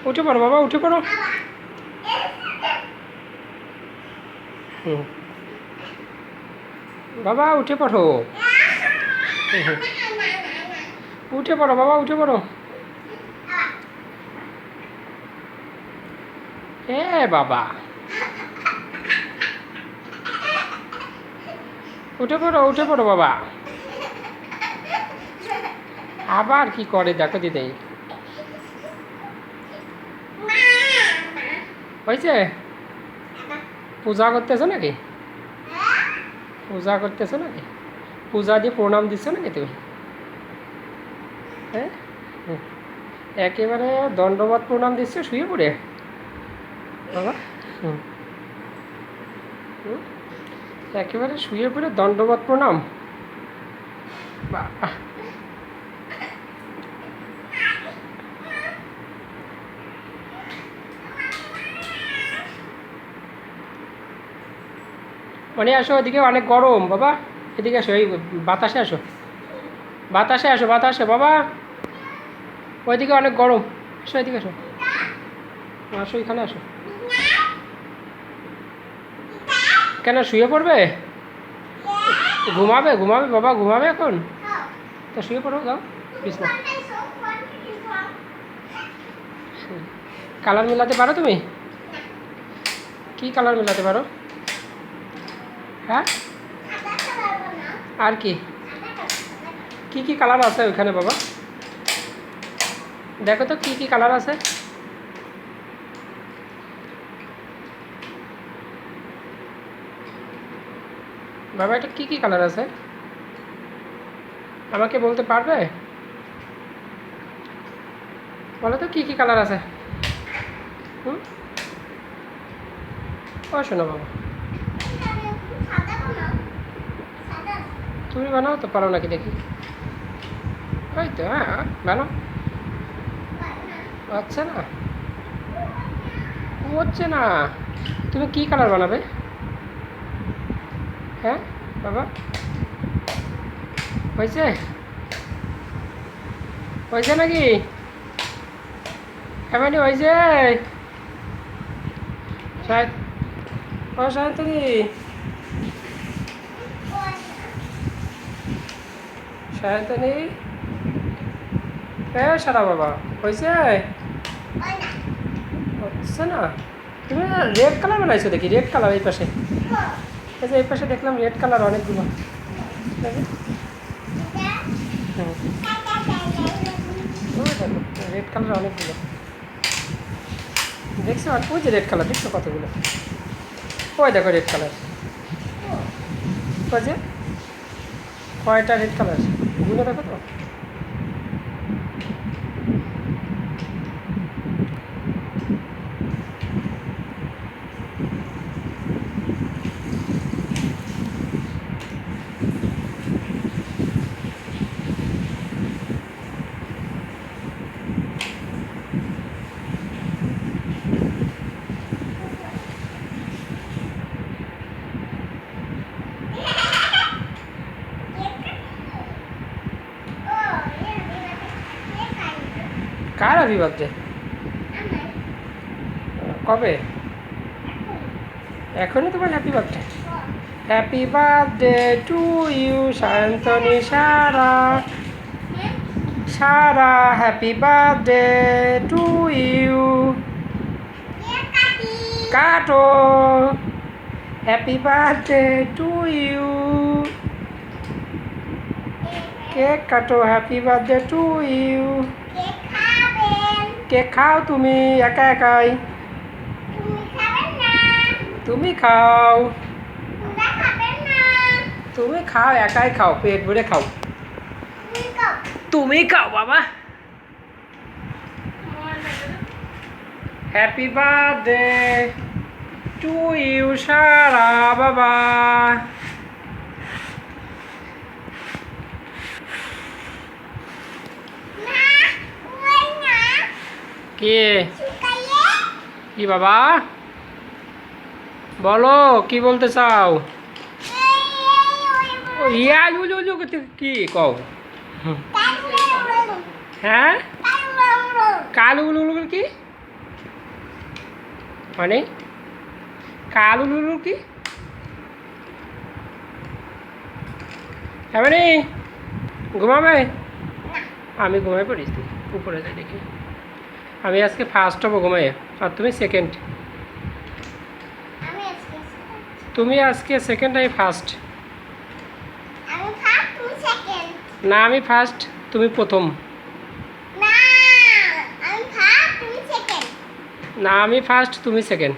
উঠে পড়ো বাবা, উঠে পড়ো। বাবা উঠে পড়ো। উঠে পড়ো বাবা, উঠে পড়ো। এ বাবা, উঠে পড়ো, উঠে পড়ো বাবা। আবার কি করে দেখো দিদি। হয়েছে? পূজা করতেছো নাকি? পূজা করতেছো নাকি? পূজা দিয়ে প্রণাম দিচ্ছ নাকি তুমি? হ্যাঁ, একেবারে দণ্ডবত প্রণাম দিচ্ছ শুয়ে পড়ে বাবা। একেবারে শুয়ে পড়ে দণ্ডবত প্রণাম। বাবা, মানে আসো, এদিকে অনেক গরম বাবা। এদিকে আসো, এই বাতাসে আসো, বাতাসে আসো, বাতাসে বাবা। ওইদিকে অনেক গরম, আসো এদিকে আসো, আসো এখানে আসো। কেন শুয়ে পড়বে? ঘুমাবে, ঘুমাবে বাবা, ঘুমাবে এখন? তা শুয়ে পড়ো, যাও বিছনা। কালার মেলাতে পারো তুমি? কি কালার মেলাতে পারো? হ্যাঁ, আর কি কি কি কালার আছে ওইখানে বাবা? দেখো তো কি কি কালার আছে। বাবা, এটা কি কি কালার আছে আমাকে বলতে পারবে? বলো তো কি কি কালার আছে। হুম, ও শোনো বাবা, তুমি বানাও তো, পারো নাকি দেখি। ওই তো, হ্যাঁ বানাও। আচ্ছা না, হচ্ছে না। তুমি কি কালার বানাবে? হ্যাঁ বাবা, হয়েছে? হয়েছে নাকি? এমনি হয়েছে? ও সায়ন্তনী, সায়ন্তনী, হ্যাঁ সারা বাবা, হয়েছে? হচ্ছে না। তুমি রেড কালার বানাইছো দেখি, রেড কালার এই পাশে। এই যে এই পাশে দেখলাম রেড কালার অনেকগুলো। হুম, ওই দেখো রেড কালার অনেকগুলো দেখছো। আর ওই যে রেড কালার দেখছো কতগুলো। ওই দেখো রেড কালার, ওই যে কয়টা রেড কালার, গুলো দেখো তো। কার হ্যাপি বার্থডে? কবে? এখনই তোমার happy birthday? Happy birthday to you Sayantani সারা, সারা হ্যাপি বার্থডে টু ইউ। কাটো, happy birthday to you. Cake কাটো, হ্যাপি বার্থডে টু ইউ। কেক খাও তুমি একা একাই। তুমি খাও, তুমি খাও, একাই খাও, পেট ভরে খাও। তুমি খাও বাবা। হ্যাপি বার্থডে টু ইউ সারা বাবা। কে? কি বাবা বলো, কি বলতে চাও? ইয়া কি কও? হ্যাঁ, কাল উল কি? মানে কালুলুলু কি মানে ঘুমাবে? আমি ঘুমাই পড়িস উপরে যাই দেখি। আমি আজকে ফার্স্ট হবো ঘুমাই, আর তুমি সেকেন্ড। তুমি আজকে সেকেন্ড, আমি ফার্স্ট। না আমি ফার্স্ট, তুমি প্রথম। না আমি ফার্স্ট, তুমি সেকেন্ড।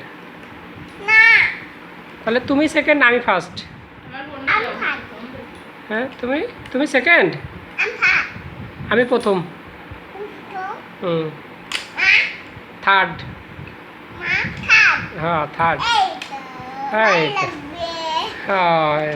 তাহলে তুমি সেকেন্ড, আমি ফার্স্ট। হ্যাঁ তুমি তুমি সেকেন্ড, আমি প্রথম। হুম থার্ড। হ্যাঁ থার্ড। হ্যাঁ হ্যাঁ।